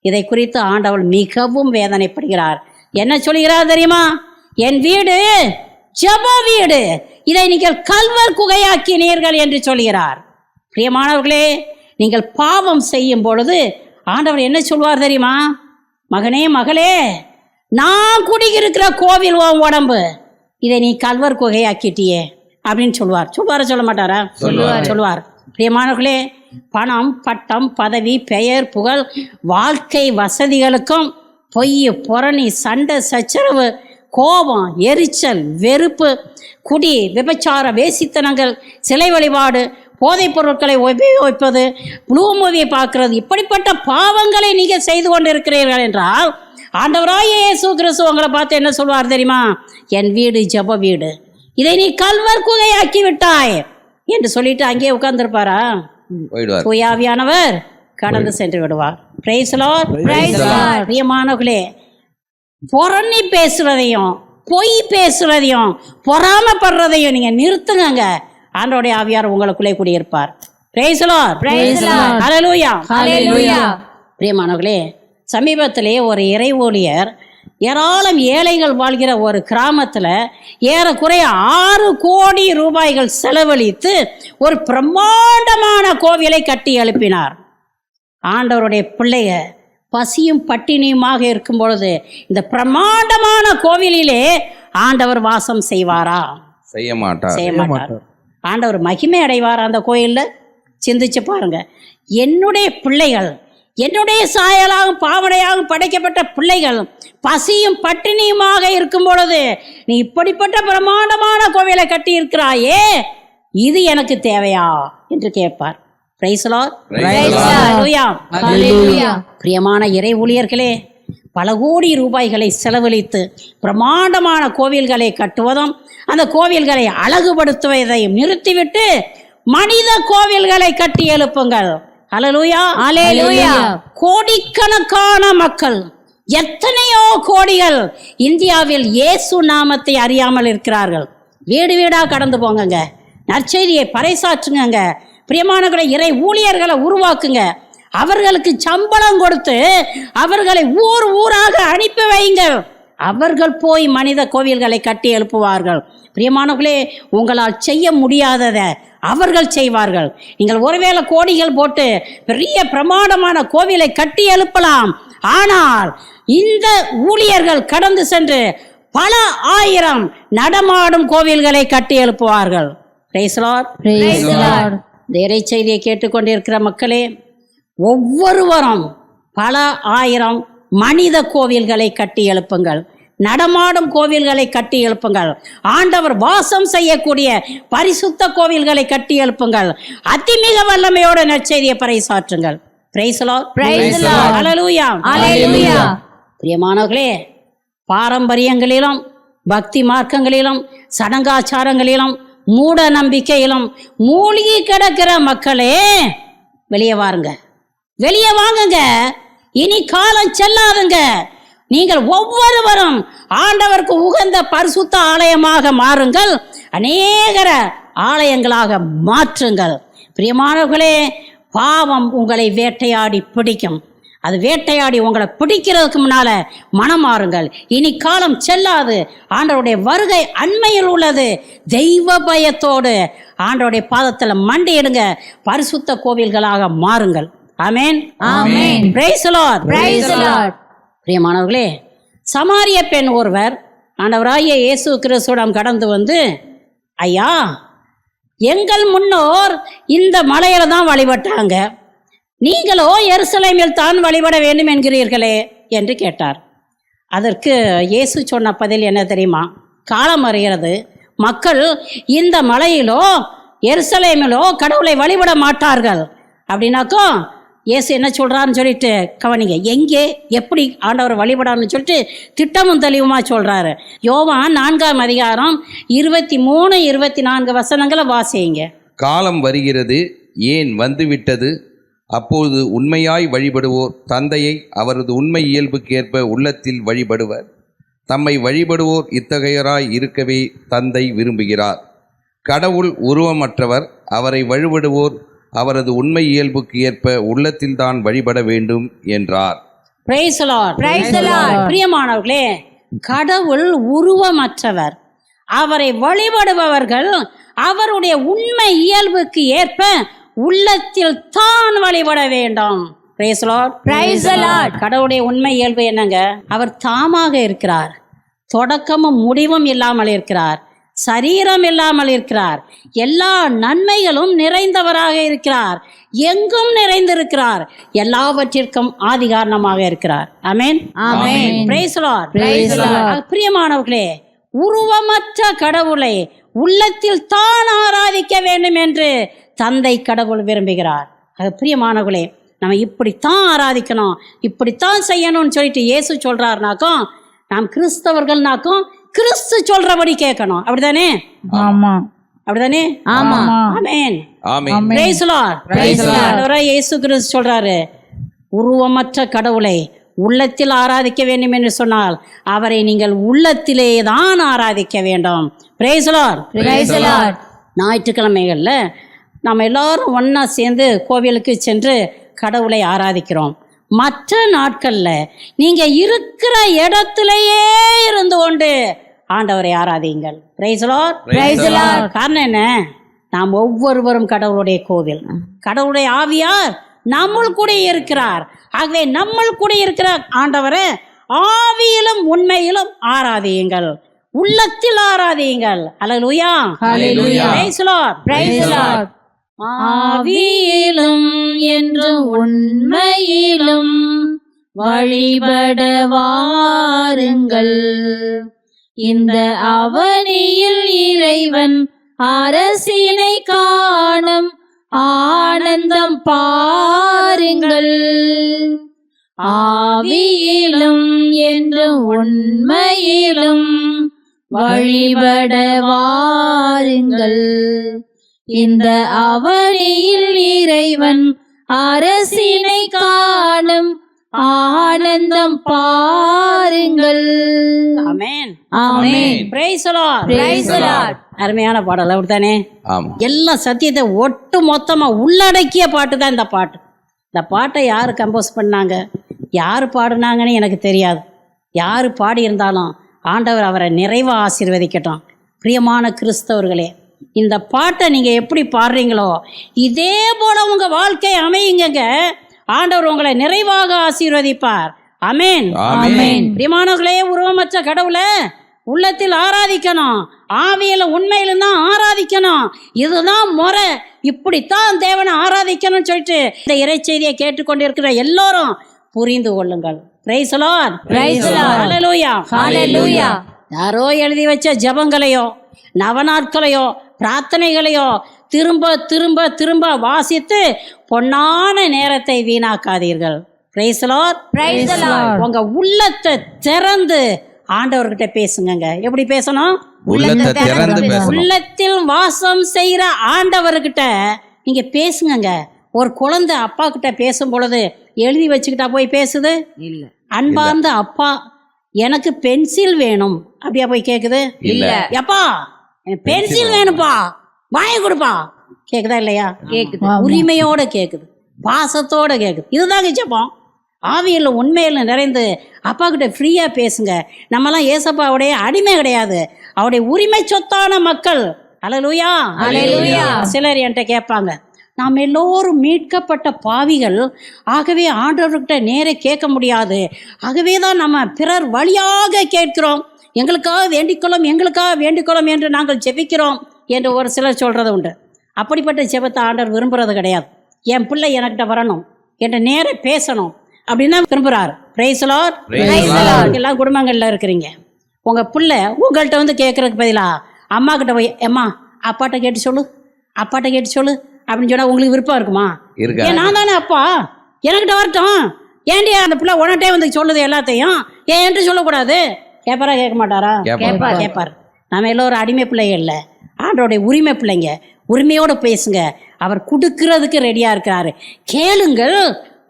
இதை குறித்து ஆண்டவர் மிகவும் வேதனைப்படுகிறார். என்ன சொல்கிறார் தெரியுமா? என் வீடு ஜெப வீடு, இதை நீங்கள் கல்வர் குகையாக்கினீர்கள் என்று சொல்கிறார். பிரியமானவர்களே, நீங்கள் பாவம் செய்யும் பொழுது ஆண்டவர் என்ன சொல்வார் தெரியுமா? மகனே மகளே, நான் குடியிருக்கிற கோவில் உன் உடம்பு, இதை நீ கல்வர் குகையாக்கிட்டியே அப்படின்னு சொல்லுவார். சொல்லுவார சொல்ல மாட்டாரா? சொல்லுவார். பிரியமானவர்களே, பணம், பட்டம், பதவி, பெயர், புகழ், வாழ்க்கை வசதிகளுக்கும் பொய், புரணி, சண்டை, சச்சரவு, கோபம், எரிச்சல், வெறுப்பு, குடி, விபச்சார, வேசித்தனங்கள், சிலை வழிபாடு, போதைப் பொருட்களை உபயோகிப்பது, ப்ளூ மூவியை பார்க்கறது, இப்படிப்பட்ட பாவங்களை நீங்கள் செய்து கொண்டு இருக்கிறீர்கள் என்றால் ஆண்டவராகிய இயேசு கிறிஸ்து உங்களை பார்த்து என்ன சொல்வார் தெரியுமா? என் வீடு ஜெப வீடு, இதை நீ கல்வர் குகையாக்கி விட்டாய் என்று சொல்லிட்டு அங்கேயே உட்கார்ந்துருப்பாரா? தூயாவியானவர் கடந்து சென்று விடுவார். Praise Lord. பிரியமானவர்களே, புரணி பேசுறதையும் பொய் பேசுறதையும் பொறாமப்படுறதையும் நீங்க நிறுத்துங்க. ஆண்டவருடைய ஆவியார் உங்களுக்குள்ளே குடியிருப்பார். Price Lord. ஹல்லேலூயா. பிரியமானவர்களே, சமீபத்திலே ஒரு இறை ஊழியர் ஏராளம் ஏழைகள் வாழ்கிற ஒரு கிராமத்தில் ஏறக்குறைய 6 கோடி ரூபாய்கள் செலவழித்து ஒரு பிரம்மாண்டமான கோவிலை கட்டி எழுப்பினார். ஆண்டவருடைய பிள்ளைக பசியும் பட்டினியுமாக இருக்கும் பொழுது இந்த பிரம்மாண்டமான கோவிலிலே ஆண்டவர் வாசம் செய்வாரா? செய்ய மாட்டார். ஆண்டவர் மகிமை அடைவார் அந்த கோயிலில்? சிந்திச்சு பாருங்க. என்னுடைய பிள்ளைகள், என்னுடைய சாயலாகவும் பாவனையாகவும் படைக்கப்பட்ட பிள்ளைகள் பசியும் பட்டினியுமாக இருக்கும் பொழுது நீ இப்படிப்பட்ட பிரமாண்டமான கோவிலை கட்டி இருக்கிறாயே, இது எனக்கு தேவையா என்று கேட்பார். Praise Lord. பிரியமான இறை ஊழியர்களே, பல கோடி ரூபாய்களை செலவழித்து பிரமாண்டமான கோவில்களை கட்டுவதும் அந்த கோவில்களை அழகுபடுத்துவதையும் நிறுத்திவிட்டு மனித கோவில்களை கட்டி எழுப்புங்கள். ஹல்லேலூயா. ஹல்லேலூயா. கோடிக்கணக்கான மக்கள், எத்தனையோ கோடிகள் இந்தியாவில் இயேசு நாமத்தை அறியாமல் இருக்கிறார்கள். வீடு வீடாக கடந்து போங்க, நற்செய்தியை பறைசாற்றுங்க. பிரியமானவர்களை, இறை ஊழியர்களை உருவாக்குங்க. அவர்களுக்கு சம்பளம் கொடுத்து அவர்களை ஊர் ஊராக அனுப்பி வைங்கள். அவர்கள் போய் மனித கோவில்களை கட்டி எழுப்புவார்கள். பிரியமானவர்களே, உங்களால் செய்ய முடியாததை அவர்கள் செய்வார்கள். நீங்கள் ஒருவேளை கோடிகள் போட்டு பெரிய பிரமாண்டமான கோவிலை கட்டி எழுப்பலாம். ஆனால் இந்த ஊழியர்கள் கடந்து சென்று பல ஆயிரம் நடமாடும் கோவில்களை கட்டி எழுப்புவார்கள். Price Lord. இறை செய்தியை கேட்டுக்கொண்டிருக்கிற மக்களே, ஒவ்வொருவரும் பல ஆயிரம் மனித கோவில்களை கட்டி எழுப்புங்கள். நடமாடும் கோவில்களை கட்டி எழுப்புங்கள். ஆண்டவர் வாசம் செய்யக்கூடிய பரிசுத்த கோவில்களை கட்டி எழுப்புங்கள். அதிமிக வல்லமையோட நற்செய்தியை பறைசாற்றுங்கள். Price Lord. ஹல்லேலூயா. பிரியமானவர்களே, பாரம்பரியங்களிலும் பக்தி மார்க்கங்களிலும் சடங்காச்சாரங்களிலும் மூட நம்பிக்கையிலும் மூழ்கி கிடக்கிற மக்களே, வெளியே வாருங்க, வெளியே வாங்குங்க. இனி காலம் செல்லாதுங்க. நீங்கள் ஒவ்வொருவரும் ஆண்டவருக்கு உகந்த பரிசுத்த ஆலயமாக மாறுங்கள். அநேகர ஆலயங்களாக மாற்றுங்கள். பிரியமானவர்களே, பாவம் உங்களை வேட்டையாடி பிடிக்கும். அது வேட்டையாடி உங்களை பிடிக்கிறதுக்கு முன்னால மனம் மாறுங்கள். இனி காலம் செல்லாது. ஆண்டவருடைய வருகை அண்மையில் உள்ளது. தெய்வ பயத்தோடு ஆண்டவருடைய பாதத்தில் மண்டியிடுங்க. பரிசுத்த கோவில்களாக மாறுங்கள். ஆமென். ஆமென். Praise Lord. Praise Lord. பிரியமானவர்களே, சமாரிய பெண் ஒருவர் ஆண்டவராகிய இயேசு கிறிஸ்துவிடம் கடந்து வந்து, ஐயா, எங்கள் முன்னோர் இந்த மலையில தான் வழிபட்டாங்க, நீங்களோ எருசலேமில் தான் வழிபட வேண்டும் என்கிறீர்களே என்று கேட்டார். அதற்கு இயேசு சொன்ன பதில் என்ன தெரியுமா? காலம் அறிகிறது, மக்கள் இந்த மலையிலோ எருசலேமிலோ கடவுளை வழிபட மாட்டார்கள். அப்படின்னாக்கோ இயேசு என்ன சொல்கிறாருன்னு சொல்லிட்டு கவனிங்க. எங்கே எப்படி ஆண்டவரை வழிபடான்னு சொல்லிட்டு திட்டமும் தெளிவுமா சொல்கிறாரு. யோவான் 4ஆம் அதிகாரம் 23, 24 வசனங்களை வாசிங்க. காலம் வருகிறது, ஏன் வந்துவிட்டது, அப்போது உண்மையாய் வழிபடுவோர் தந்தையை அவரது உண்மை இயல்புக்கேற்ப உள்ளத்தில் வழிபடுவர். தம்மை வழிபடுவோர் இத்தகையராய் இருக்கவே தந்தை விரும்புகிறார். கடவுள் உருவமற்றவர், அவரை வழிபடுவோர் அவரது உண்மை இயல்புக்கு ஏற்ப உள்ளத்தில்தான் வழிபட வேண்டும் என்றார். Praise the Lord. Praise the Lord. பிரியமானவர்களே, கடவுள் உருவமற்றவர். அவரை வழிபடுபவர்கள் அவருடைய உண்மை இயல்புக்கு ஏற்ப உள்ளத்தில் தான் வழிபட வேண்டும். Praise the Lord. Praise the Lord. கடவுளுடைய உண்மை இயல்பு என்னங்க? அவர் தாமாக இருக்கிறார், தொடக்கமும் முடிவும் இல்லாமல் இருக்கிறார், சரீரம் இல்லாமல் இருக்கிறார், எல்லா நன்மைகளும் நிறைந்தவராக இருக்கிறார், எங்கும் நிறைந்திருக்கிறார், எல்லாவற்றிற்கும் ஆதி காரணமாக இருக்கிறார். ஆமென். ஆமென். Praise the Lord. Praise the Lord. பிரியமானவர்களே, உருவமற்ற கடவுளை உள்ளத்தில் தான் ஆராதிக்க வேண்டும் என்று தந்தை கடவுள் விரும்புகிறார். அது பிரியமானவர்களே, நம்ம இப்படித்தான் ஆராதிக்கணும், இப்படித்தான் செய்யணும்னு சொல்லிட்டு இயேசு சொல்றாருனாக்கும், நாம் கிறிஸ்தவர்கள்னாக்கும் கிறிஸ்து சொல்றபடி கேட்கணும். அப்படிதானே? ஆமா. அப்படிதானே? ஆமா. ஆமென். ஆமென். Praise the Lord. ஆண்டவராய் இயேசு கிறிஸ்து சொல்றாரு, உருவமற்ற கடவுளை உள்ளத்தில் ஆராதிக்க வேண்டும் என்று சொன்னால் அவரை நீங்கள் உள்ளத்திலே தான் ஆராதிக்க வேண்டும். Praise the Lord. Praise the Lord. ஞாயிற்றுக்கிழமைகளில் நம்ம எல்லாரும் ஒன்றா சேர்ந்து கோவிலுக்கு சென்று கடவுளை ஆராதிக்கிறோம். மற்ற நாட்களில் நீங்கள் இருக்கிற இடத்திலேயே இருந்து கொண்டு ஆண்டவரை ஆராதிங்கள். Praise the Lord. Praise the Lord. காரணம் என்ன? நாம் ஒவ்வொருவரும் கடவுளுடைய கோவில், கடவுளுடைய ஆவியார் நம்மள் கூட இருக்கிறார். ஆகவே நம்மள் கூட இருக்கிற ஆண்டவரை ஆவியிலும் உண்மையிலும் ஆராதியுங்கள், உள்ளத்தில் ஆராதியுங்கள். அல்லேலூயா. Hallelujah. Praise the Lord. Praise the Lord. ஆவியிலும் என்றும் உண்மையிலும் வழிபட வாருங்கள். இந்த அவனியில் இறைவன் அரசினை காணும் ஆனந்தம் பாருங்கள். ஆவியிலும் என்றும் உண்மையிலும் வழிபட வாருங்கள். இந்த அவனியில் இறைவன் அரசினை காணும் ஆனந்தம் பாருங்கள். ஆமென். ஆமென். Praise the Lord. Praise the Lord. அருமையான பாடல் அப்படித்தானே? ஆமாம். எல்லா சத்தியத்தை ஒட்டு மொத்தமாக உள்ளடக்கிய பாட்டு தான் இந்த பாட்டு. இந்த பாட்டை யார் கம்போஸ் பண்ணாங்க, யார் பாடினாங்கன்னு எனக்கு தெரியாது. யார் பாடியிருந்தாலும் ஆண்டவர் அவரை நிறைவாக ஆசீர்வதிக்கட்டும். பிரியமான கிறிஸ்தவர்களே, இந்த பாட்டை நீங்கள் எப்படி பாடுறீங்களோ இதே போல் உங்கள் வாழ்க்கை அமையுங்க. ஆண்டவர் உங்களை நிறைவாக ஆசீர்வதிப்பார். ஆமென். ஆமென். பிரியமானவர்களே, உருவமற்ற கடவுளை உள்ளத்தில் ஆராதிக்கணும், ஆவியில உண்மையிலும் தான் ஆராதிக்கணும். இதுதான் முறை, இப்படித்தான் தேவனை ஆராதிக்கணும்னு சொல்லிட்டு இந்த இறைச்செய்தியை கேட்டுக்கொண்டிருக்கிற எல்லோரும் புரிந்து கொள்ளுங்கள். Praise the Lord. Praise the Lord. Hallelujah. Hallelujah. யாரோ எழுதி வச்ச ஜெபங்களையோ நவநாட்களையோ பிரார்த்தனைகளையோ திரும்ப திரும்ப திரும்ப வாசித்து பொன்னான நேரத்தை வீணாக்காதீர்கள். Praise the Lord. Praise the Lord. உங்க உள்ளத்தை திறந்து ஆண்டவர்கிட்ட பேசுங்க. எப்படி பேசணும்? உள்ளத்தை திறந்து பேசணும். உள்ளத்தில் வாசம் செய்கிற ஆண்டவர்கிட்ட நீங்க பேசுங்க. ஒரு குழந்தை அப்பா கிட்ட பேசும் பொழுது எழுதி வச்சுக்கிட்டா போய் பேசுது? இல்ல. அன்பார்ந்த அப்பா, எனக்கு பென்சில் வேணும் அப்படியா போய் கேக்குது? இல்ல. எப்பா எனக்கு பென்சில் வேணுப்பா, வாங்கி கொடுப்பா, கேக்குதா இல்லையா? கேக்குது. உரிமையோட கேக்குது, பாசத்தோட கேக்குது. இதுதாங்க ஜெபம். ஆவியில் உண்மையில் நிறைந்து அப்பா கிட்ட ஃப்ரீயா பேசுங்க. நம்மலாம் ஏசப்பாவுடைய அடிமை கிடையாது, அவருடைய உரிமை சொத்தான மக்கள். அல்லேலூயா. அல்லேலூயா. சிலர் என்கிட்ட கேட்பாங்க, நாம் எல்லோரும் மீட்கப்பட்ட பாவிகள், ஆகவே ஆண்டவர்கிட்ட நேரே கேட்க முடியாது, ஆகவே தான் நம்ம பிறர் வழியாக கேட்கிறோம், எங்களுக்காக வேண்டிக்கொள்ளும் எங்களுக்காக வேண்டிக்கொள்ளும் என்று நாங்கள் ஜெபிக்கிறோம் என்று ஒரு சிலர் சொல்கிறது உண்டு. அப்படிப்பட்ட ஜெபத்தை ஆண்டவர் விரும்புகிறது கிடையாது. என் பிள்ளை எனக்கிட்ட வரணும், என்கிட்ட நேர பேசணும் அப்படின்னா விரும்புகிறார். Praise the Lord. எல்லாம் குடும்பங்களில் இருக்கிறீங்க, உங்கள் பிள்ளை உங்கள்கிட்ட வந்து கேட்குறதுக்கு பதிலாக அம்மா கிட்ட போய் அம்மா அப்பாட்ட கேட்டு சொல்லு, அப்பாட்ட கேட்டு சொல்லு அப்படின்னு சொன்னால் உங்களுக்கு விருப்பம் இருக்குமா? ஏன் நான் தானே அப்பா, எனக்கிட்ட வரட்டும், ஏன்டி அந்த பிள்ளை உடனே வந்து சொல்லுது எல்லாத்தையும், ஏன் என்று சொல்லக்கூடாது? கேட்பாரா கேட்க மாட்டாரா? கேட்பார். நம்ம எல்லோரும் அடிமை பிள்ளைங்க இல்லை, ஆண்டோடைய உரிமை பிள்ளைங்க. உரிமையோடு பேசுங்க. அவர் கொடுக்கறதுக்கு ரெடியா இருக்கிறாரு. கேளுங்கள்,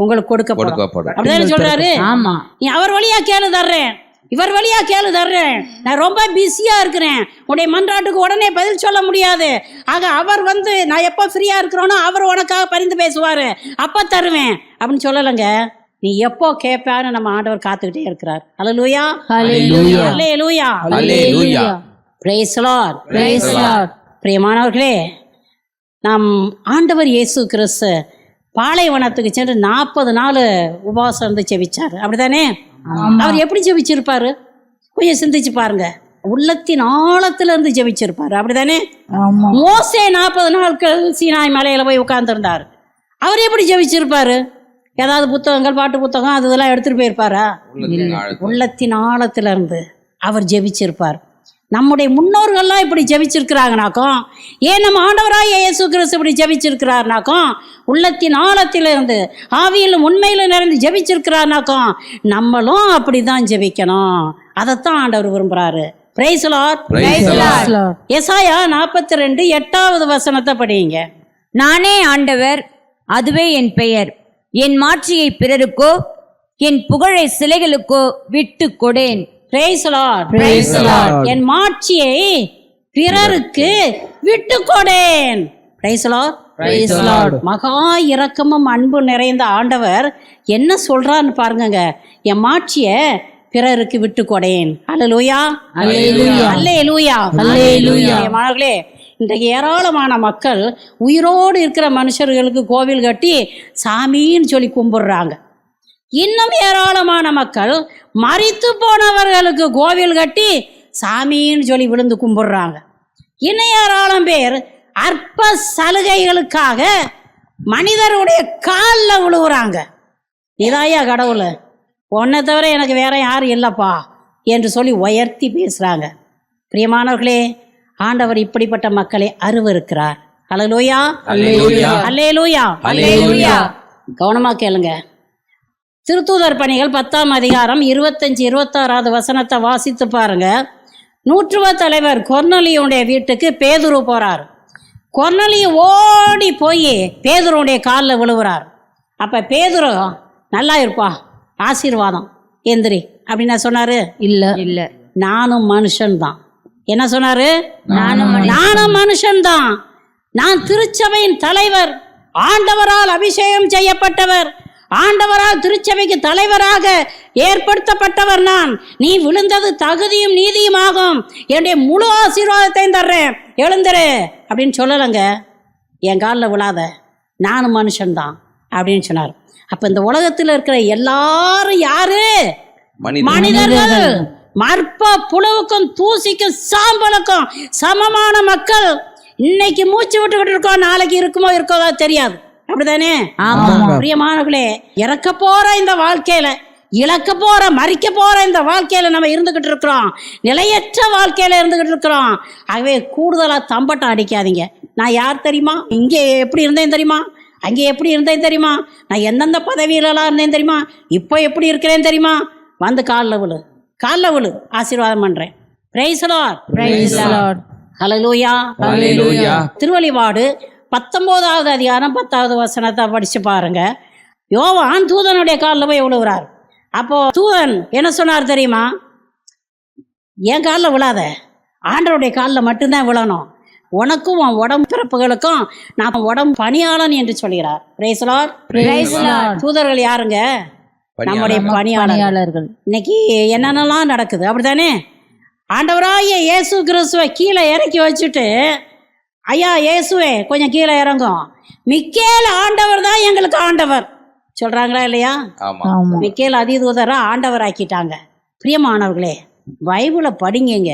உங்களுக்கு கொடுக்கப்படும். அப்படிதானே சொல்றாரு? ஆமா. நீ அவர் வழியா கேளு தர்றேன், இவர் வழியா கேளு தர்றேன், நான் ரொம்ப பிஸியா இருக்கிறேன், உன்னுடைய மன்றாட்டுக்கு உடனே பதில் சொல்ல முடியாது, ஆக அவர் வந்து நான் எப்போ ஃப்ரீயா இருக்கிறோனோ அவர் உனக்காக பரிந்து பேசுவாரு, அப்ப தருவேன் அப்படின்னு சொல்லலைங்க. நீ எப்போ கேட்பான்னு நம்ம ஆண்டவர் காத்துக்கிட்டே இருக்கிறார். ஹல்லேலூயா, Hallelujah. Hallelujah, hallelujah. Price the Lord. Praise the Lord. பிரியமானவர்களே, நம் ஆண்டவர் இயேசு கிறிஸ்து பாலைவனத்துக்கு சென்று 40 நாள் உபவாசம் இருந்து ஜெபிச்சார். அப்படிதானே? அவர் எப்படி ஜெபிச்சிருப்பாரு? கொஞ்சம் சிந்திச்சு பாருங்க. உள்ளத்தின் ஆழத்துல இருந்து ஜெபிச்சிருப்பாரு. அப்படிதானே? மோசே 40 நாட்கள் சீனாய் மலையில போய் உட்கார்ந்துருந்தார். அவர் எப்படி ஜெபிச்சிருப்பாரு? ஏதாவது புத்தகங்கள், பாட்டு புத்தகம் அது இதெல்லாம் எடுத்துட்டு போயிருப்பாரா? உள்ளத்தின் ஆழத்துல இருந்து அவர் ஜெபிச்சிருப்பார். நம்முடைய முன்னோர்கள்லாம் இப்படி ஜெபிச்சிருக்கிறாங்கனாக்கும், ஏன் நம்ம ஆண்டவராகிய இயேசு கிறிஸ்து இப்படி ஜெபிச்சிருக்கிறார்னாக்கும், உள்ளத்தின் ஆழத்திலிருந்து ஆவியிலும் உண்மையிலும் நிறைந்து ஜெபிச்சிருக்கிறார்னாக்கும், நம்மளும் அப்படி தான் ஜெபிக்கணும். அதைத்தான் ஆண்டவர் விரும்புகிறாரு. Praise the Lord. Praise the Lord. எசாயா 42 8வது வசனத்தை படிங்க. நானே ஆண்டவர், அதுவே என் பெயர். என் மாட்சியை பிறருக்கோ, என் புகழை சிலைகளுக்கோ விட்டு கொடேன். Praise the Lord. Praise the Lord. என் மாட்சியை பிறருக்கு விட்டு கொடேன். Praise the Lord. Praise the Lord. மகா இரக்கமும் அன்பு நிறைந்த ஆண்டவர் என்ன சொல்றான்னு பாருங்க. என் மாட்சியை பிறருக்கு விட்டு கொடேன். அல்லேலூயா, அல்லேலூயா. அல்லேலூயா, அல்லேலூயா. மாணவர்களே, இன்றைக்கு ஏராளமான மக்கள் உயிரோடு இருக்கிற மனுஷர்களுக்கு கோவில் கட்டி சாமின்னு சொல்லி கும்பிடுறாங்க. இன்னும் ஏராளமான மக்கள் மரித்து போனவர்களுக்கு கோவில் கட்டி சாமின்னு சொல்லி விழுந்து கும்பிடுறாங்க. இன்னும் ஏராளம் பேர் அற்ப சலுகைகளுக்காக மனிதருடைய காலில் விழுவுறாங்க. இதாயா கடவுள், உன்னை தவிர எனக்கு வேற யாரும் இல்லைப்பா என்று சொல்லி உயர்த்தி பேசுகிறாங்க. பிரியமானவர்களே, ஆண்டவர் இப்படிப்பட்ட மக்களை அருவருக்கிறார். அல்லேலூயா, அல்லேலூயா. அல்லேலூயா, அல்லேலூயா. கவனமாக கேளுங்க. திருத்தூதர் பணிகள் 10ஆம் அதிகாரம் 25 26வது வசனத்தை வாசித்து பாருங்க. நூற்றுவ தலைவர் கொர்நேலியுடைய வீட்டுக்கு பேதுரு போறார். கொர்நேலியு ஓடி போய் பேதுருடைய காலில் விழுவுறார். அப்போ பேதுரு, நல்லா இருப்பா, ஆசீர்வாதம், எந்திரி அப்படின்னு சொன்னாரு. இல்ல, நானும் மனுஷன்தான். என்ன சொன்னாரு? நானும் மனுஷன்தான். நான் திருச்சபையின் தலைவர், ஆண்டவரால் அபிஷேகம் செய்யப்பட்டவர், ஆண்டவரால் திருச்சபைக்கு தலைவராக ஏற்படுத்தப்பட்டவர் நான். நீ விழுந்தது தகுதியும் நீதியும் ஆகும். என்னுடைய முழு ஆசீர்வாதத்தையும் தர்றேன், எழுந்துரு அப்படின்னு சொல்லலைங்க. என் காலில் விழாத, நானும் மனுஷன்தான் அப்படின்னு சொன்னார். அப்போ இந்த உலகத்தில் இருக்கிற எல்லாரும் யாரு? மனிதர்கள். மற்ப புழுவுக்கும் தூசிக்கும் சாம்பலுக்கும் சமமான மக்கள். இன்னைக்கு மூச்சு விட்டுக்கிட்டு இருக்கோம், நாளைக்கு இருக்குமோ இருக்கோதோ தெரியாது. அப்படிதானே? பிரியமானவர்களே, இறக்க போற இந்த வாழ்க்கையில, இழக்க போற, மறிக்க போற இந்த வாழ்க்கையில நம்ம இருந்துகிட்டு இருக்கிறோம். நிலையற்ற வாழ்க்கையில இருந்துகிட்டு இருக்கிறோம். ஆகவே கூடுதலா தம்பட்டம் அடிக்காதீங்க. நான் யார் தெரியுமா? இங்கே எப்படி இருந்தேன் தெரியுமா? அங்கே எப்படி இருந்தேன் தெரியுமா? நான் எந்தெந்த பதவியிலலாம் இருந்தேன் தெரியுமா? இப்போ எப்படி இருக்கிறேன் தெரியுமா? வந்து காலில் விழு, காலில் விழு, ஆசீர்வாதம் பண்றேன். Price the Lord. Praise the Lord. ஹல்லேலூயா, அல்லேலூயா. திருவெளிப்பாடு 19வது அதிகாரம் 10வது வசனத்தை படிச்சு பாருங்க. யோவான் தூதனுடைய காலில் போய் விழுகிறார். அப்போ தூதன் என்ன சொன்னார் தெரியுமா? என் காலில் விழாத, ஆண்டவருடைய காலில் மட்டும்தான் விழணும். உனக்கும் உன் உடம்பு பிறப்புகளுக்கும் நான் உடம்பு பணியாளன் என்று சொல்கிறார். Price the Lord. Praise the Lord. தூதர்கள் யாருங்க? நம்முடைய பணியாளர்கள். இன்னைக்கு என்னென்னலாம் நடக்குது, அப்படித்தானே? ஆண்டவராகிய இயேசு கிறிஸ்துவை கீழே இறக்கி வச்சுட்டு, ஐயா இயேசுவே கொஞ்சம் கீழே இறங்கும், மிக்கேல் ஆண்டவர் தான் எங்களுக்கு ஆண்டவர் சொல்றாங்களா இல்லையா? மிக்கேல் அதிதூதரை ஆண்டவர் ஆக்கிட்டாங்க. பிரியமானவர்களே, பைபிளை படிங்க.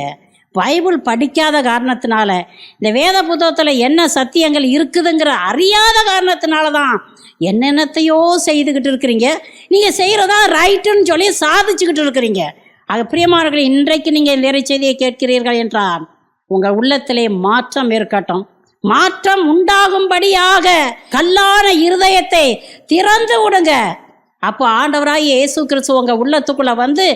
பைபிள் படிக்காத காரணத்தினால, இந்த வேத புத்தகத்தில் என்ன சத்தியங்கள் இருக்குதுங்கிற அறியாத காரணத்தினால தான் என்னென்னத்தையோ செய்துக்கிட்டு இருக்கிறீங்க. நீங்கள் செய்கிறதா ரைட்டுன்னு சொல்லி சாதிச்சுக்கிட்டு இருக்கிறீங்க. ஆக பிரியமானவர்களே, இன்றைக்கு நீங்கள் இந்த இறை செய்தியை கேட்கிறீர்கள் என்றால் உங்கள் உள்ளத்திலே மாற்றம் இருக்கட்டும். மாற்றம் உண்டாகும்படியாக கல்லான இருதயத்தை திறந்து விடுங்க. அப்போ ஆண்டவராகிய இயேசு கிறிஸ்து உங்கள் உள்ளத்துக்குள்ளே வந்து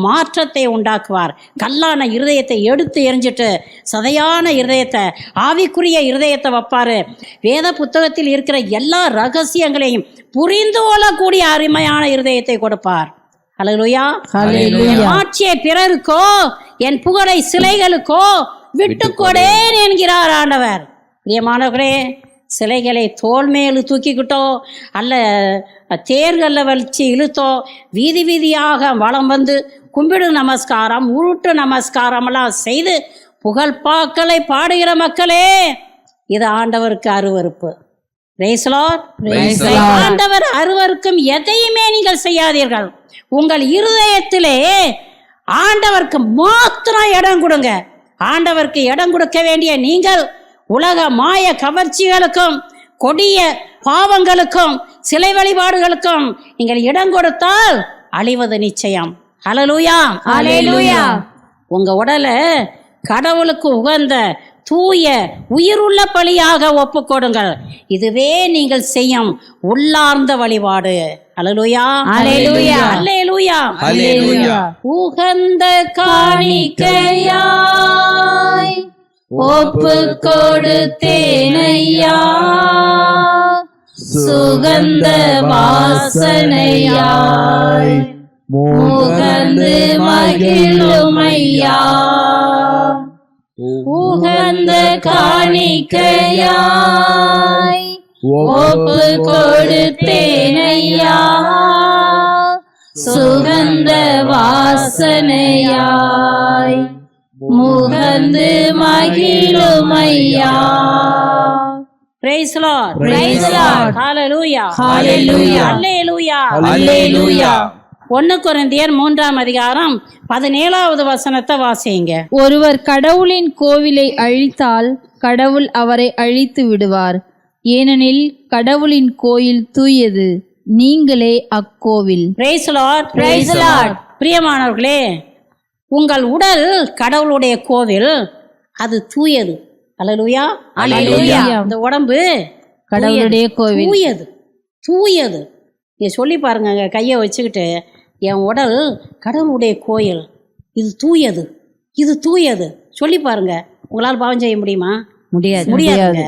மாற்றத்தை உண்டாக்குவார். கல்லான இருதயத்தை எடுத்து எறிஞ்சிட்டு சதையான இருதயத்தை, ஆவிக்குரிய இருதயத்தை வைப்பார். வேத புத்தகத்தில் இருக்கிற எல்லா ரகசியங்களையும் புரிந்து கொள்ளக்கூடிய அருமையான இருதயத்தை கொடுப்பார். ஹல்லேலூயா. ஆட்சியை பிறருக்கோ, என் புகழை சிலைகளுக்கோ விட்டு கொடேன் என்கிறார் ஆண்டவர். பிரியமானவர்களே, சிலைகளை தோள் மேல் தூக்கிக்கிட்டோ அல்ல தேர்களில் வலிச்சு இழுத்தோ வீதி வீதியாக வலம் வந்து கும்பிடு நமஸ்காரம் உருட்டு நமஸ்காரமெல்லாம் செய்து புகழ்பாக்களை பாடுகிற மக்களே, இது ஆண்டவருக்கு அருவருப்பு. Praise the Lord. Praise the Lord. ஆண்டவர் அருவருக்கும் எதையுமே நீங்கள் செய்யாதீர்கள். உங்கள் இருதயத்திலே ஆண்டவருக்கு மாத்திரம் இடம் கொடுங்க. ஆண்டவருக்கு இடம் கொடுக்க வேண்டிய நீங்கள் உலக மாய கவர்ச்சிகளுக்கும் கொடிய பாவங்களுக்கும் சிலை வழிபாடுகளுக்கும் நீங்கள் இடம் கொடுத்தால் அழிவது நிச்சயம். ஹல்லேலூயா. ஹல்லேலூயா. உங்க உடலை கடவுளுக்கு உகந்த தூய உயிருள்ள பலியாக ஒப்பு கொடுங்கள். இதுவே நீங்கள் செய்யும் உள்ளார்ந்த வழிபாடு. ஹல்லேலூயா. ஹல்லேலூயா. ஹல்லேலூயா. ஹல்லேலூயா. உகந்த காணிக்கையாய் ஒப்பு கொடுத்தேனையா, சுகந்த வாசனையாய் முகந்து மகிழுமையா. உகந்த காணிக்கையாய் ஒப்பு கொடுத்தேனையா, சுகந்த வாசனையாய் முகந்து மகிழுமையா. Praise the Lord. Praise the Lord. Hallelujah. Hallelujah. Hallelujah. ஹல்லேலூயா. 1 கொரிந்தியர் 3:17 வசனத்தை வாசிங்க. ஒருவர் கடவுளின் கோவிலை அழித்தால் கடவுள் அவரை அழித்து விடுவார். ஏனெனில் கடவுளின் கோயில் தூயது, நீங்களே அக்கோவில். Praise the Lord. Praise the Lord. பிரியமானவர்களே, உங்கள் உடல் கடவுளுடைய கோவில், அது தூயது. அல்லேலூயா. அல்லேலூயா. இந்த உடம்பு கடவுளுடைய கோவில். தூயது, தூயது. நீ சொல்லி பாருங்க, கையை வச்சுக்கிட்டு, என் உடல் கடவுளுடைய கோயில், இது தூயது, இது தூயது. சொல்லி பாருங்க. உங்களால் பாவம் செய்ய முடியுமா? முடியாதுங்க.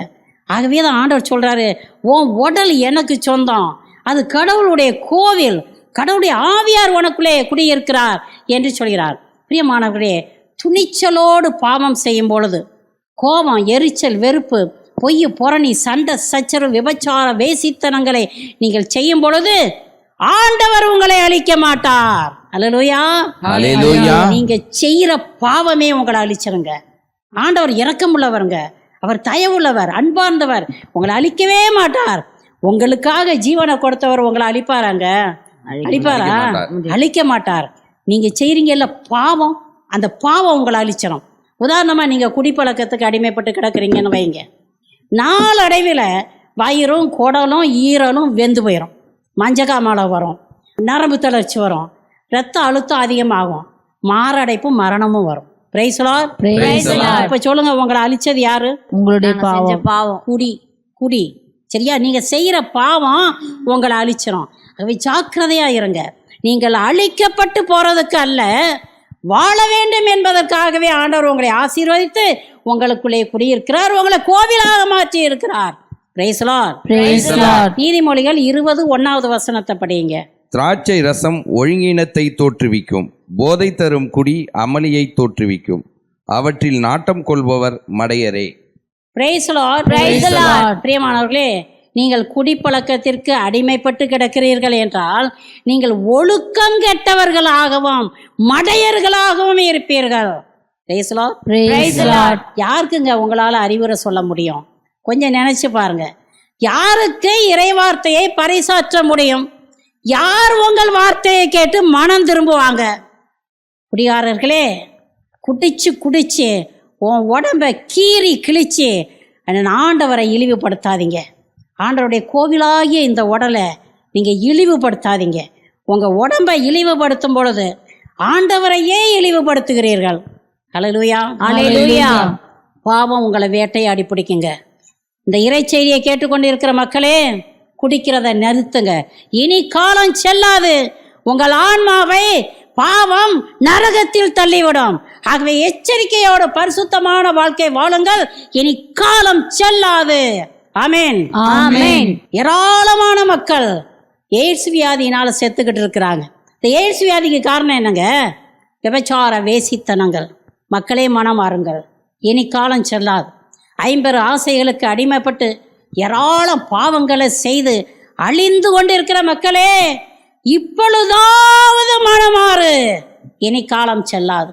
ஆகவே தான் ஆண்டவர் சொல்றாரு, உன் உடல் எனக்கு சொந்தம், அது கடவுளுடைய கோவில், கடவுளுடைய ஆவியார் உனக்குள்ளே குடியிருக்கிறார் என்று சொல்கிறார். பிரியமானவர்களே, துணிச்சலோடு பாவம் செய்யும் பொழுது கோபம், எரிச்சல், வெறுப்பு, பொய், புரணி, சண்டை, சச்சரவு, விபச்சார, வேசித்தனங்களை நீங்கள் செய்யும் பொழுது ஆண்டவர் உங்களை அழிக்க மாட்டார். அல்லேலூயா. ஹல்லேலூயா. நீங்க செய்யற பாவமே உங்களை அழிச்சிருங்க. ஆண்டவர் இரக்கமுள்ளவருங்க, அவர் தயவுள்ளவர், அன்பார்ந்தவர், உங்களை அழிக்கவே மாட்டார். உங்களுக்காக ஜீவனை கொடுத்தவர் உங்களை அழிப்பாராங்க? அழிப்பாரா? அழிக்க மாட்டார். நீங்க செய்றீங்கல்ல பாவம், அந்த பாவம் உங்களை அழிச்சிடும். உதாரணமா நீங்க குடிப்பழக்கத்துக்கு அடிமைப்பட்டு கிடக்குறீங்கன்னு வைங்க, நாளடைவில் வயிறும் குடலும் ஈரலும் வெந்து போயிடும், மஞ்சக்காமலை வரும், நரம்பு தளர்ச்சி வரும், இரத்த அழுத்தம் அதிகமாகும், மாரடைப்பும் மரணமும் வரும். Price the Lord. Praise the Lord. இப்ப சொல்லுங்க, உங்களை அழிச்சது யாரு? உங்களுடைய செஞ்ச பாவம். பாவம். குடி. சரியா? நீங்க செய்யற பாவம் உங்களை அழிச்சிடும். ஆகவே ஜாக்கிரதையா இருங்க. நீங்கள் அழிக்கப்பட்டு போறதுக்கு அல்ல, வாழ வேண்டும் என்பதற்காகவே ஆண்டவர் உங்களை ஆசீர்வதித்து உங்களுக்குள்ளே குடியிருக்கிறார், உங்களை கோவிலாக மாற்றி இருக்கிறார். Price the Lord. Praise the Lord. நீதிமொழிகள் 20:1 வசனத்தை படிங்க. திராட்சை ரசம் ஒழுங்கினத்தை தோற்றுவிக்கும், போதை தரும் குடி அமளியை தோற்றுவிக்கும், அவற்றில் நாட்டம் கொள்பவர் மடையரே. Praise the Lord. Praise the Lord. பிரியமானவர்களே, நீங்கள் குடிப்பழக்கத்திற்கு அடிமைப்பட்டு கிடக்கிறீர்கள் என்றால் நீங்கள் ஒழுக்கம் கெட்டவர்களாகவும் மடையர்களாகவும் இருப்பீர்கள். Praise the Lord. Praise the Lord. யாருக்குங்க உங்களால் அறிவுரை சொல்ல முடியும்? கொஞ்சம் நினைச்சு பாருங்க. யாருக்கு இறைவார்த்தையை பறைசாற்ற முடியும்? யார் உங்கள் வார்த்தையை கேட்டு மனம் திரும்புவாங்க? குடிகாரர்களே, குடிச்சு உன் உடம்ப கீறி கிழிச்சு ஆண்டவரை இழிவுபடுத்தாதீங்க. ஆண்டவருடைய கோவிலாகிய இந்த உடலை நீங்கள் இழிவுபடுத்தாதீங்க. உங்கள் உடம்பை இழிவுபடுத்தும் பொழுது ஆண்டவரையே இழிவுபடுத்துகிறீர்கள். ஹல்லேலூயா. ஹல்லேலூயா. பாவம் உங்களை வேட்டையாடி பிடிக்குங்க. இந்த இறைச்செய்தியை கேட்டுக்கொண்டிருக்கிற மக்களே, குடிக்கிறத நிறுத்துங்க. இனி காலம் செல்லாது. உங்கள் ஆன்மாவை பாவம் நரகத்தில் தள்ளிவிடும். ஆகவே எச்சரிக்கையோடு பரிசுத்தமான வாழ்க்கை வாழுங்கள். இனி காலம் செல்லாது. ஆமென். ஆமென். ஏராளமான மக்கள் எய்ட்ஸ் வியாதியினால செத்துக்கிட்டு இருக்கிறாங்க. இந்த எய்ட்ஸ் வியாதிக்கு காரணம் என்னங்க? விபச்சார வேசித்தனங்கள். மக்களே, மனம் மாறுங்கள். இனி காலம் செல்லாது. 50 ஆசைகளுக்கு அடிமைப்பட்டு ஏராளம் பாவங்களை செய்து அழிந்து கொண்டிருக்கிற மக்களே, இப்பொழுதாவது மனமாறு, இனி காலம் செல்லாது.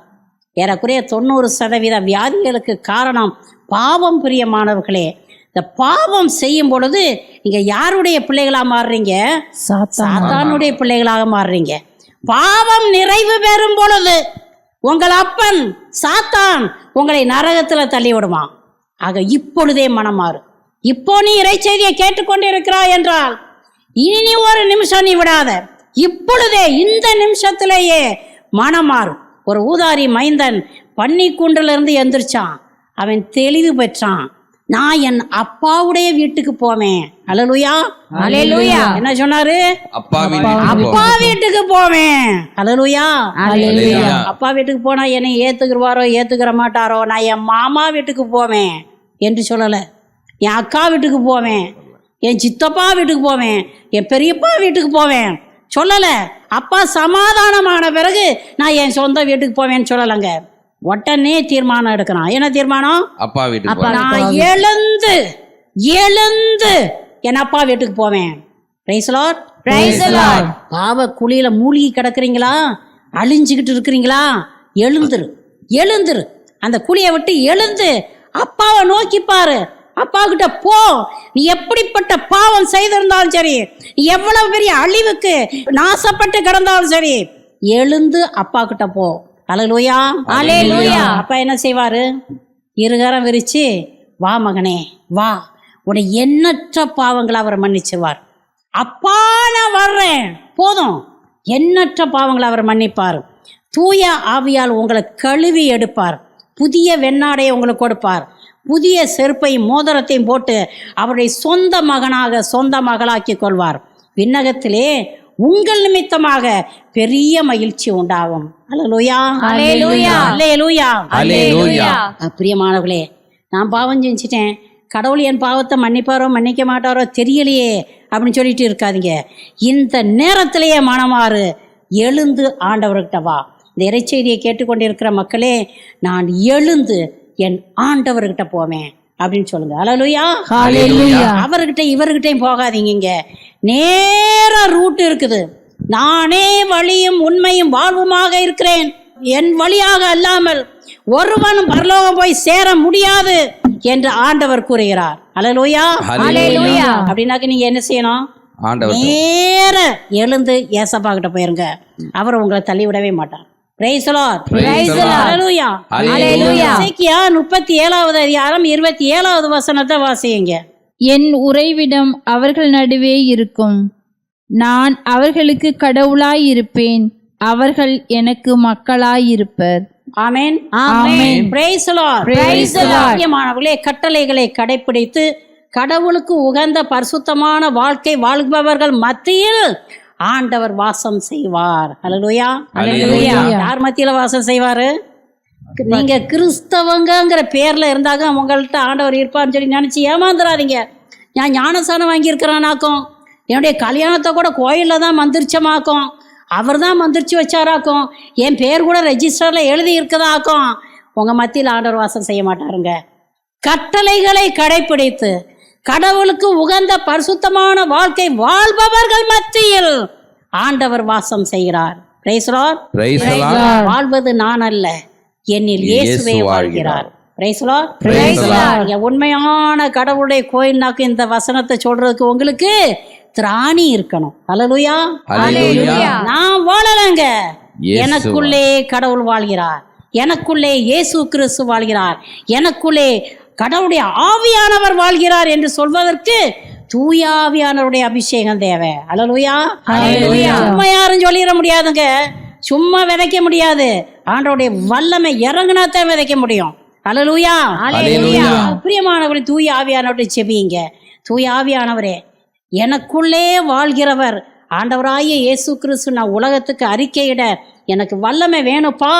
ஏறக்குறைய 90% வியாதிகளுக்கு காரணம் பாவம். பிரியமானவர்களே, இந்த பாவம் செய்யும் பொழுது நீங்க யாருடைய பிள்ளைகளாக மாறுறீங்க? சாத்தானுடைய பிள்ளைகளாக மாறுறீங்க. பாவம் நிறைவு பெறும் பொழுது உங்கள் அப்பன் சாத்தான் உங்களை நரகத்தில் தள்ளி விடுவான். ஆக இப்பொழுதே மனமாறு. இப்போ நீ இறைச்செய்தியை கேட்டுக்கொண்டு இருக்கிறாய் என்றால் இனி ஒரு நிமிஷம் நீ விடாத, இப்பொழுதே இந்த நிமிஷத்திலேயே மனமாறு. ஒரு ஊதாரி மைந்தன் பன்னிக்கூண்டிலிருந்து எந்திரிச்சான். அவன் தெளிவு பெற்றான். நான் என் அப்பாவுடைய வீட்டுக்கு போவேன். அல்லேலூயா, அல்லேலூயா. என்ன சொன்னாரு? அப்பா வீட்டுக்கு போவேன். அல்லேலூயா, அல்லேலூயா. அப்பா வீட்டுக்கு போனா என்னை ஏத்துக்குவாரோ ஏத்துக்கிற மாட்டாரோ, நான் என் மாமா வீட்டுக்கு போவேன் என்று சொல்லல. என் அக்கா வீட்டுக்கு போவேன், என் சித்தப்பா வீட்டுக்கு போவேன், என் பெரியப்பா வீட்டுக்கு போவேன் சொல்லல. அப்பா சமாதானமான பிறகு நான் என் சொந்த வீட்டுக்கு போவேன்னு சொல்லலைங்க. உடனே தீர்மானம் எடுக்கிறான். என்ன தீர்மானம்? அப்பா வீட்டுக்கு நான் எழுந்து என் அப்பா வீட்டுக்கு போவேன். Price the Lord, praise the Lord. பாவ குழியில மூழ்கி கிடக்குறீங்களா? அழிஞ்சுக்கிட்டு இருக்கிறீங்களா? எழுந்துரு. அந்த குழியை விட்டு எழுந்து அப்பாவை நோக்கி பாரு. அப்பா கிட்ட போ. நீ எப்படிப்பட்ட பாவம் செய்திருந்தாலும் சரி, நீ எவ்வளவு பெரிய அழிவுக்கு நாசப்பட்டு கிடந்தாலும் சரி, எழுந்து அப்பா கிட்ட போ. அல்லேலூயா, அல்லேலூயா. அப்பா என்ன செய்வாரு? இருகரம் விரிச்சு, வா மகனே வா, உன்னை எண்ணற்ற பாவங்களை அவர் மன்னிச்சுவார். அப்பா நான் வர்றேன், போதும். எண்ணற்ற பாவங்களை அவர் மன்னிப்பார். தூய ஆவியால் உங்களை கழுவி எடுப்பார். புதிய வெண்ணாடையை உங்களுக்கு கொடுப்பார். புதிய செருப்பையும் மோதிரத்தையும் போட்டு அவருடைய சொந்த மகனாக சொந்த மகளாக்கி கொள்வார். விண்ணகத்திலே உங்கள் நிமித்தமாக பெரிய மகிழ்ச்சி உண்டாகும். அல்லேலூயா, அல்லேலூயா, அல்லேலூயா, அல்லேலூயா. பிரியமானவர்களே, நான் பாவம் செஞ்சிட்டேன், கடவுள் என் பாவத்தை மன்னிப்பாரோ மன்னிக்க மாட்டாரோ தெரியலையே அப்படின்னு சொல்லிட்டு இருக்காதீங்க. இந்த நேரத்திலேயே மனமாறு, எழுந்து ஆண்டவர்கிட்ட வா. இந்த இறைச்செய்தியை கேட்டுக்கொண்டிருக்கிற மக்களே, நான் எழுந்து என் ஆண்டவர்கிட்ட போவேன் அப்படின்னு சொல்லுங்க. அல்லேலூயா, ஹல்லேலூயா. அவர்கிட்ட இவர்கிட்டையும் போகாதீங்க. நேர ரூட் இருக்குது. நானே வழியும் உண்மையும் வாழ்வுமாக இருக்கிறேன், என் வழியாக அல்லாமல் ஒருவனும் பரலோகம் போய் சேர முடியாது என்று ஆண்டவர் கூறுகிறார். அல்லேலூயா, அல்லேலூயா. அப்படின்னாக்க நீங்க என்ன செய்யணும்? நேர எழுந்து ஏசப்பா கிட்ட போயிருங்க. அவர் உங்களை தள்ளி விடவே மாட்டார். Praise the Lord, praise the Lord. அல்லேலூயா, அல்லேலூயா. எசேக்கியா 37வது அதிகாரம் 27வது வசனத்தை வாசியுங்க. என் உறைவிடம் அவர்கள் நடுவே இருக்கும், நான் அவர்களுக்கு கடவுளாயிருப்பேன், அவர்கள் எனக்கு மக்களாயிருப்பர். ஆமென், ஆமென். Praise the Lord, praise the Lord. பிரியமானவர்களே, கட்டளைகளை கடைப்பிடித்து கடவுளுக்கு உகந்த பரிசுத்தமான வாழ்க்கை வாழ்பவர்கள் மத்தியில் ஆண்டவர் வாசம் செய்வார். அல்லேலூயா, அல்லேலூயா. யார் மத்தியில வாசம் செய்வாரு? நீங்க கிறிஸ்தவங்கிற பேர்ல இருந்தாங்க உங்கள்கிட்ட ஆண்டவர் இருப்பார்னு சொல்லி நினைச்சு ஏமாந்துடாதீங்க. நான் ஞானசானம் வாங்கியிருக்கிறேனாக்கும், என்னுடைய கல்யாணத்தை கூட கோயிலில் தான் மந்திரிச்சமாக்கும், அவர் தான் மந்திரிச்சு வச்சாராக்கும், என் பேர் கூட ரெஜிஸ்டரில் எழுதி இருக்கதாக்கும். உங்கள் மத்தியில் ஆண்டவர் வாசம் செய்ய மாட்டாருங்க. கட்டளைகளை கடைப்பிடித்து கடவுளுக்கு உகந்த பரிசுத்தமான வாழ்க்கை வாழ்பவர்கள் மத்தியில் ஆண்டவர் வாசம் செய்கிறார். Price the Lord, praise the Lord. வாழ்வது நான் அல்ல, என்னில் இயேசுவே வாழ்கிறார். Price the Lord, praise the Lord. உண்மையான கடவுளுடைய கோயில்னாக்கு இந்த வசனத்தை சொல்றதுக்கு உங்களுக்கு திராணி இருக்கணும். அல்லேலூயா, அல்லேலூயா. நான் வாழலங்க, இயேசு எனக்குள்ளே கடவுள் வாழ்கிறார், எனக்குள்ளே இயேசு கிறிஸ்து வாழ்கிறார், எனக்குள்ளே கடவுளுடைய ஆவியானவர் வாழ்கிறார் என்று சொல்வதற்கு தூய ஆவியானவருடைய அபிஷேகம் தேவை. அல்லேலூயா, அல்லேலூயா. சும்மா யாரும் சொல்லிட முடியாதுங்க, சும்மா விதைக்க முடியாது. ஆண்டவருடைய வல்லமை இறங்குனாத்தான் விதைக்க முடியும். அல்லேலூயா, அல்லேலூயா. பிரியமானவரே, தூய ஆவியானவரை செபியுங்க. தூய ஆவியானவரே, எனக்குள்ளே வாழ்கிறவர் ஆண்டவராகிய இயேசு கிறிஸ்து, நான் உலகத்துக்கு அறிக்கையிட எனக்கு வல்லமை வேணுப்பா.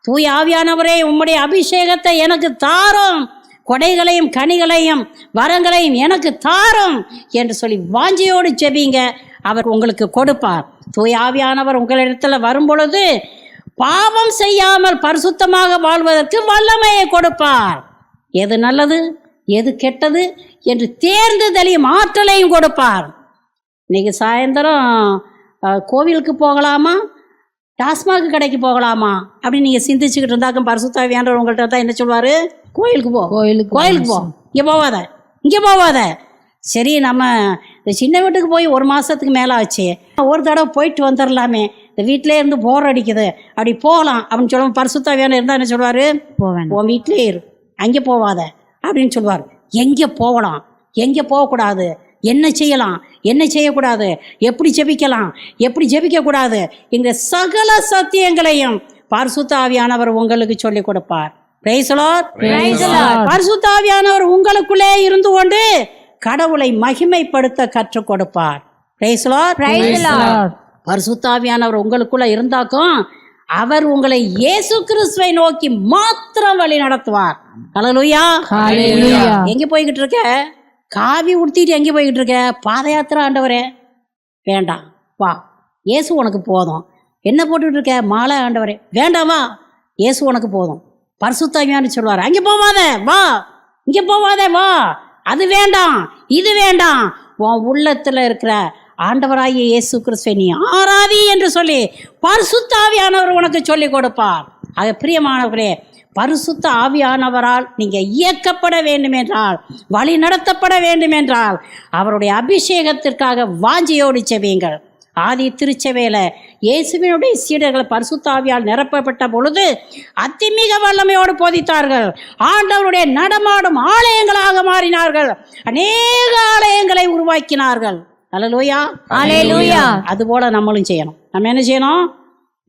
தூய ஆவியானவரே, உம்முடைய அபிஷேகத்தை எனக்கு தாரும், கொடைகளையும் கனிகளையும் வரங்களையும் எனக்கு தாரும் என்று சொல்லி வாஞ்சியோடு ஜெபிங்க. அவர் உங்களுக்கு கொடுப்பார். தூய ஆவியானவர் உங்களிடத்தில் வரும் பொழுது பாவம் செய்யாமல் பரிசுத்தமாக வாழ்வதற்கு வல்லமையை கொடுப்பார். எது நல்லது, எது கெட்டது என்று தேர்ந்து தெளியும் ஆற்றலையும் கொடுப்பார். இன்னைக்கு சாயந்தரம் கோவிலுக்கு போகலாமா, டாஸ்மாக் கடைக்கு போகலாமா அப்படின்னு நீங்கள் சிந்திச்சுக்கிட்டு இருந்தாக்கும் பரிசுத்த ஆவியானவர் உங்கள்கிட்ட தான் என்ன சொல்வார்? கோயிலுக்கு போ, கோயிலுக்கு போ, இங்கே போவாத, இங்கே போவாத. சரி, நம்ம இந்த சின்ன வீட்டுக்கு போய் 1 மாதத்துக்கு மேலே ஆச்சு, ஒரு தடவை போயிட்டு வந்துடலாமே, இந்த வீட்டிலே இருந்து போர் அடிக்குது, அப்படி போகலாம் அப்படின்னு சொல்லுவோம். பரிசுத்த ஆவியானவர் இருந்தால் என்ன சொல்வார்? போவேன். உன் வீட்டிலே இரு, அங்கே போவாத அப்படின்னு சொல்லுவார். எங்கே போகலாம், எங்கே போகக்கூடாது, என்ன செய்யலாம், என்ன செய்யக்கூடாது, எப்படி ஜெபிக்கலாம், எப்படி ஜெபிக்கக்கூடாது என்கிற சகல சத்தியங்களையும் பரிசுத்த ஆவியானவர் உங்களுக்கு சொல்லிக் கொடுப்பார். Price the Lord. பரிசுத்த ஆவியானவர் உங்களுக்குள்ளே இருந்து கொண்டு கடவுளை மகிமைப்படுத்த கற்றுக் கொடுப்பார். Price the Lord. பரிசுத்த ஆவியானவர் உங்களுக்குள்ள இருந்தாக்கும் அவர் உங்களை இயேசு கிறிஸ்துவை நோக்கி மாத்திரம் வழி நடத்துவார். ஹல்லேலூயா. எங்க போய்கிட்டு இருக்க? காவி உடுத்திட்டு எங்கே போய்கிட்டு இருக்க? பாத யாத்திரை ஆண்டவரே. வேண்டாம், வா, இயேசு உனக்கு போதும். என்ன போட்டுக்கிட்டு இருக்க? மாலை ஆண்டவரே. வேண்டாம், வா, இயேசு உனக்கு போதும். பரிசுத்த ஆவியானவர் சொல்வார், அங்கே போவாத, வா, இங்கே போவாத, வா, அது வேண்டாம், இது வேண்டாம். உன் உள்ளத்தில் இருக்கிற ஆண்டவராகிய இயேசு கிறிஸ்துவை நீ ஆராதி என்று சொல்லி பரிசுத்த ஆவியானவர் உனக்கு சொல்லி கொடுப்பார். ஆக பிரியமானவர்களே, பரிசுத்த ஆவியானவரால் நீங்கள் இயக்கப்பட வேண்டும் என்றால், வழி நடத்தப்பட வேண்டும் என்றால், அவருடைய அபிஷேகத்திற்காக வாஞ்சியோடு செவியுங்கள். ஆதி திருச்சபையில் இயேசுவினுடைய சீடர்கள் பரிசுத்த ஆவியால் நிரப்பப்பட்ட பொழுது அதிமிக வல்லமையோடு போதித்தார்கள். ஆண்டவருடைய நடமாடும் ஆலயங்களாக மாறினார்கள். அநேக ஆலயங்களை உருவாக்கினார்கள். அல்லேலூயா, அல்லேலூயா. அதுபோல நம்மளும் செய்யணும். நம்ம என்ன செய்யணும்?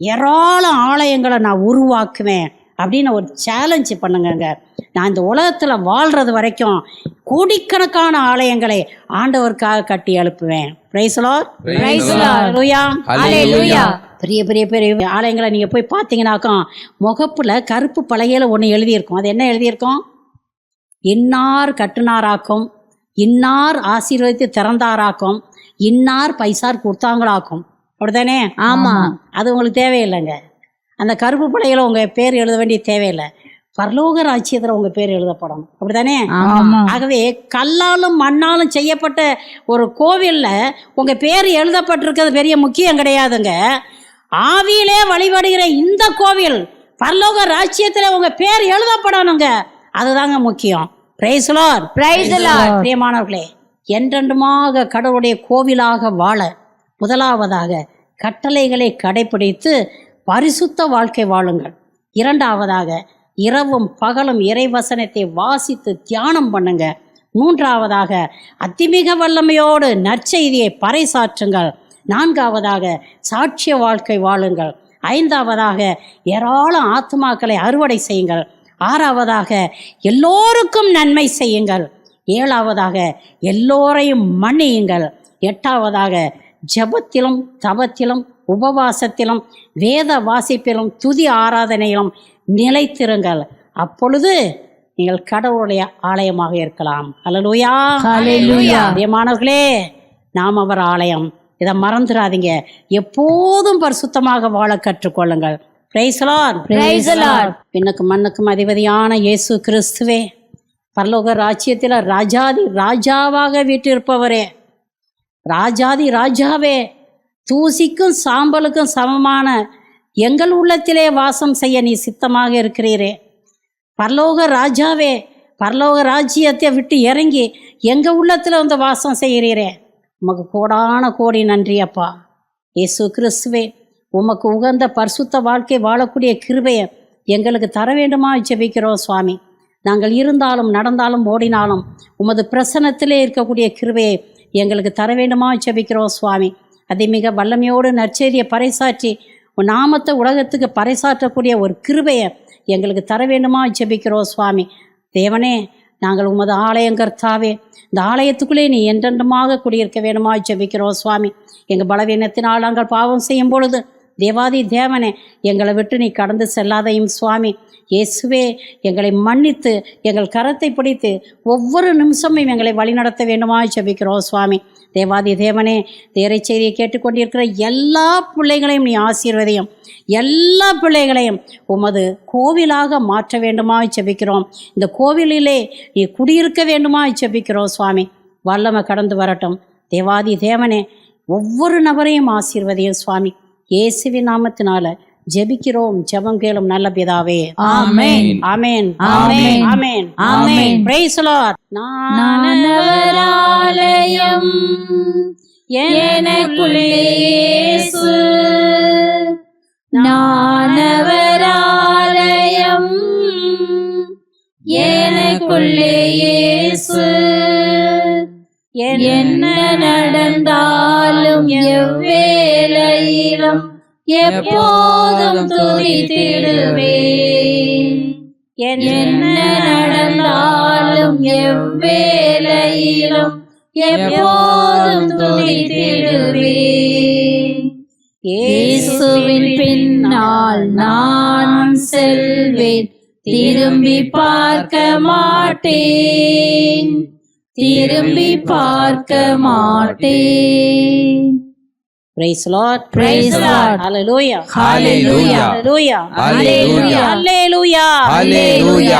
ஏராளம் ஆலயங்களை நான் உருவாக்குவேன் அப்படின்னு ஒரு சேலஞ்சு பண்ணுங்க. நான் இந்த உலகத்தில் வாழ்கிறது வரைக்கும் கோடிக்கணக்கான ஆலயங்களை ஆண்டவருக்காக கட்டி எழுப்புவேன். Price the Lord. அல்லேலூயா. பெரிய பெரிய பெரிய ஆலயங்களை நீங்கள் போய் பார்த்தீங்கன்னாக்கா முகப்பில் கருப்பு பலகையில் ஒன்று எழுதியிருக்கும். அது என்ன எழுதியிருக்கும்? இன்னார் கட்டுனாராக்கும், இன்னார் ஆசீர்வதித்து திறந்தாராக்கும், இன்னார் பைசார் கொடுத்தாங்களாக்கும். அப்படித்தானே? ஆமாம். அது உங்களுக்கு தேவையில்லைங்க. அந்த கருப்பு பலகையில் உங்கள் பேர் எழுத வேண்டிய தேவையில்லை. பரலோக ராஜ்யத்தில் உங்கள் பேர் எழுதப்படணும். அப்படித்தானே? ஆகவே கல்லாலும் மண்ணாலும் செய்யப்பட்ட ஒரு கோவிலில் உங்கள் பேர் எழுதப்பட்டிருக்கிறது பெரிய முக்கியம் கிடையாதுங்க. ஆவியிலே வழிபடுகிற இந்த கோவில் பரலோக ராஜ்யத்தில் உங்கள் பேர் எழுதப்படணுங்க. அதுதாங்க முக்கியம். Price the Lord. Praise the Lord. பிரியமானவர்களே, என்றென்றுமாக கடவுளுடைய கோவிலாக வாழ முதலாவதாக கட்டளைகளை கடைபிடித்து பரிசுத்த வாழ்க்கை வாழுங்கள். இரண்டாவதாக இரவும் பகலும் இறைவசனத்தை வாசித்து தியானம் பண்ணுங்க. மூன்றாவதாக அதிமிக வல்லமையோடு நற்செய்தியை பறைசாற்றுங்கள். நான்காவதாக சாட்சிய வாழ்க்கை வாழுங்கள். ஐந்தாவதாக ஏராளம் ஆத்மாக்களை அறுவடை செய்யுங்கள். ஆறாவதாக எல்லோருக்கும் நன்மை செய்யுங்கள். ஏழாவதாக எல்லோரையும் மன்னியுங்கள். எட்டாவதாக ஜெபத்திலும் தவத்திலும் உபவாசத்திலும் வேத வாசிப்பிலும் துதி ஆராதனையிலும் நிலைத்திருங்கள். அப்பொழுது நீங்கள் கடவுளுடைய ஆலயமாக இருக்கலாம். அல்லேலூயா. பிரியமானவர்களே, நாம் அவர் ஆலயம். இதை மறந்துடாதீங்க. எப்போதும் பரிசுத்தமாக வாழ கற்றுக்கொள்ளுங்கள். Praise the Lord. Praise the Lord. விண்ணுக்கும் மண்ணுக்கும் அதிபதியான இயேசு கிறிஸ்துவே, பரலோக ராஜ்யத்தில் ராஜாதி ராஜாவாக வீற்றிருப்பவரே, ராஜாதி ராஜாவே, தூசிக்கும் சாம்பலுக்கும் சமமான எங்கள் உள்ளத்திலே வாசம் செய்ய நீ சித்தமாக இருக்கிறீரே. பரலோக ராஜாவே, பரலோக ராஜ்யத்தை விட்டு இறங்கி எங்கள் உள்ளத்தில் வந்து வாசம் செய்கிறீரே. உமக்கு கோடான கோடி நன்றி அப்பா. இயேசு கிறிஸ்துவே, உமக்கு உகந்த பரிசுத்த வாழ்க்கை வாழக்கூடிய கிருபையை எங்களுக்கு தர வேண்டுமா ஜெபிக்கிறோம் சுவாமி. நாங்கள் இருந்தாலும் நடந்தாலும் ஓடினாலும் உமது பிரசன்னத்திலே இருக்கக்கூடிய கிருபையை எங்களுக்கு தர வேண்டுமா ஜெபிக்கிறோம் சுவாமி. அதை மிக வல்லமையோடு நற்செய்தியை பறைசாற்றி உன் நாமத்தை உலகத்துக்கு பறைசாற்றக்கூடிய ஒரு கிருபையை எங்களுக்கு தர வேண்டுமா ஜெபிக்கிறோம் சுவாமி. தேவனே, நாங்கள் உமது ஆலயம் கர்த்தாவே, இந்த ஆலயத்துக்குள்ளே நீ என்றென்றுமாக குடியிருக்க வேண்டுமா ஜெபிக்கிறோம் சுவாமி. எங்கள் பலவீனத்தினால் நாங்கள் பாவம் செய்யும் பொழுது தேவாதி தேவனே, எங்களை விட்டு நீ கடந்து செல்லாதையும் சுவாமி. இயேசுவே, எங்களை மன்னித்து எங்கள் கரத்தை பிடித்து ஒவ்வொரு நிமிஷமும் எங்களை வழிநடத்த வேண்டுமாய் ஜெபிக்கிறோம் சுவாமி. தேவாதி தேவனே, தேரை செய்தியை கேட்டுக்கொண்டிருக்கிற எல்லா பிள்ளைகளையும் நீ ஆசீர்வதியும். எல்லா பிள்ளைகளையும் உமது கோவிலாக மாற்ற வேண்டுமாய் ஜெபிக்கிறோம். இந்த கோவிலிலே நீ குடியிருக்க வேண்டுமாய் ஜெபிக்கிறோம் சுவாமி. வல்லமை கடந்து வரட்டும். தேவாதி தேவனே, ஒவ்வொரு நபரையும் ஆசீர்வதியும் சுவாமி. இயேசுவின் நாமத்தினால ஜெபிக்கிறோம், ஜெபம் கேளும் நல்ல பிதாவே. ஆமென். ஆமென். ஆமென். ஆமென். ஆமென். Praise the Lord. நானவராலயம் எனக்குள்ளே இயேசு, நானவராலயம் எனக்குள்ளே இயேசு, என்ன நடந்தாலும் எவ்வேளையிலும் எப்போதும் துதித்திடுவேன். என்ன நடந்தாலும் எவ்வேளையிலும் எப்போதும் துதித்திடுவேன். இயேசுவின் பின்னால் நான் செல்வேன், திரும்பி பார்க்க மாட்டேன், திரும்பி பார்க்க மாட்டேன். Praise the Lord. Praise the Lord. Hallelujah. Hallelujah. Hallelujah. Hallelujah. Hallelujah. Hallelujah.